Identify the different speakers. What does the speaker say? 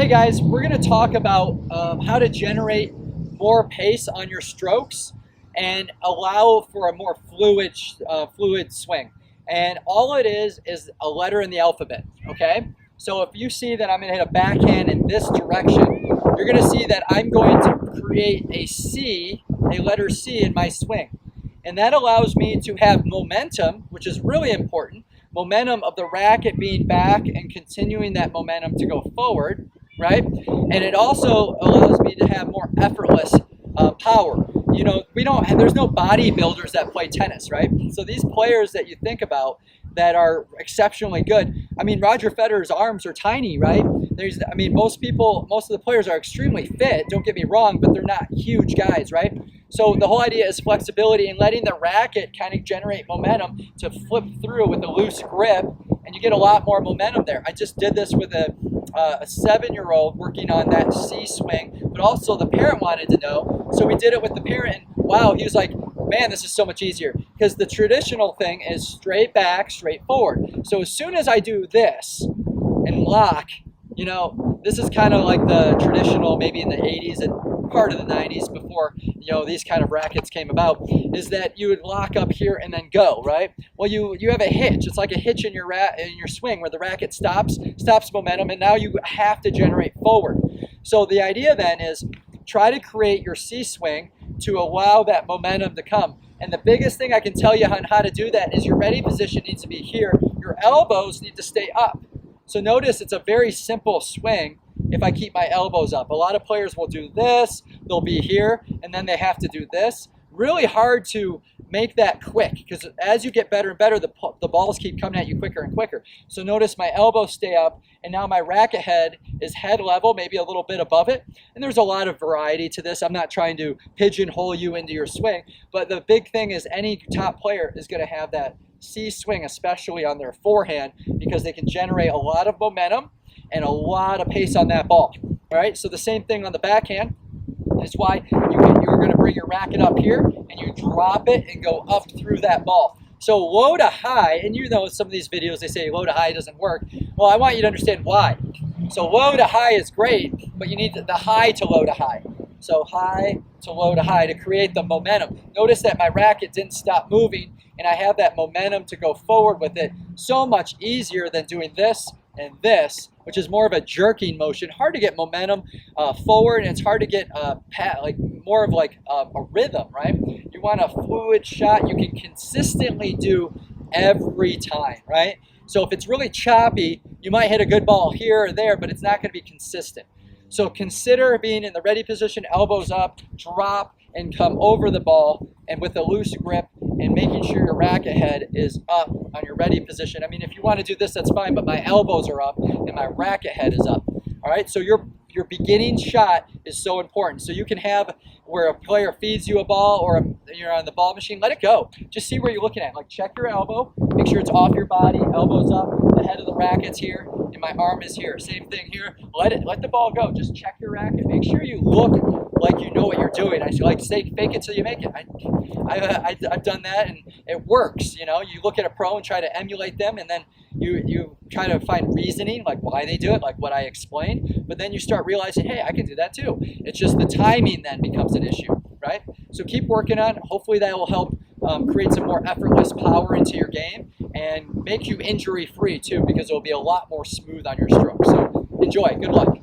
Speaker 1: Today, guys, we're going to talk about how to generate more pace on your strokes and allow for a more fluid swing. And all it is a letter in the alphabet, okay? So if you see that I'm going to hit a backhand in this direction, you're going to see that I'm going to create a letter C in my swing. And that allows me to have momentum, which is really important. Momentum of the racket being back and continuing that momentum to go forward, right? And it also allows me to have more effortless power. You know, there's no bodybuilders that play tennis, right? So these players that you think about that are exceptionally good, I mean, Roger Federer's arms are tiny, right? Most of the players are extremely fit, don't get me wrong, but they're not huge guys, right? So the whole idea is flexibility and letting the racket kind of generate momentum to flip through with a loose grip, and you get a lot more momentum there. I just did this with a 7-year-old working on that C swing, but also the parent wanted to know, so we did it with the parent, and wow, he was like, man, this is so much easier, because the traditional thing is straight back, straight forward. So as soon as I do this and lock, you know, this is kind of like the traditional, maybe in the 80s and part of the 90s before, you know, these kind of rackets came about, is that you would lock up here and then go, right? Well, you have a hitch. It's like a hitch in your swing where the racket stops momentum, and now you have to generate forward. So the idea then is try to create your C swing to allow that momentum to come. And the biggest thing I can tell you on how to do that is your ready position needs to be here. Your elbows need to stay up. So notice it's a very simple swing if I keep my elbows up. A lot of players will do this, they'll be here, and then they have to do this. Really hard to make that quick, because as you get better and better, the balls keep coming at you quicker and quicker. So notice my elbows stay up, and now my racket head is head level, maybe a little bit above it. And there's a lot of variety to this. I'm not trying to pigeonhole you into your swing, but the big thing is any top player is going to have that C swing, especially on their forehand, because they can generate a lot of momentum and a lot of pace on that ball. All right, so the same thing on the backhand. That's why you're going to bring your racket up here and you drop it and go up through that ball. So low to high, and you know some of these videos they say low to high doesn't work. Well, I want you to understand why. So low to high is great, but you need the high to low to high. So high to low to high to create the momentum. Notice that my racket didn't stop moving, and I have that momentum to go forward with it. So much easier than doing this and this, which is more of a jerking motion. Hard to get momentum forward, and it's hard to get more of a rhythm, right? You want a fluid shot you can consistently do every time, right? So if it's really choppy, you might hit a good ball here or there, but it's not going to be consistent. So consider being in the ready position, elbows up, drop, and come over the ball, and with a loose grip, and making sure your racket head is up on your ready position. I mean, if you want to do this, that's fine, but my elbows are up and my racket head is up. All right, so your beginning shot is so important. So you can have where a player feeds you a ball, or you're on the ball machine, let it go. Just see where you're looking at. Like, check your elbow, make sure it's off your body, elbows up, the head of the racket's here, and my arm is here. Same thing here. Let the ball go. Just check your racket. Make sure you look like you know what you're doing. I like to say, fake it till you make it. I've done that, and it works. You know, you look at a pro and try to emulate them, and then you try to find reasoning, like why they do it, like what I explained, but then you start realizing, hey, I can do that too. It's just the timing then becomes an issue, right? So keep working on it. Hopefully that will help create some more effortless power into your game and make you injury free too, because it will be a lot more smooth on your stroke. So enjoy. Good luck.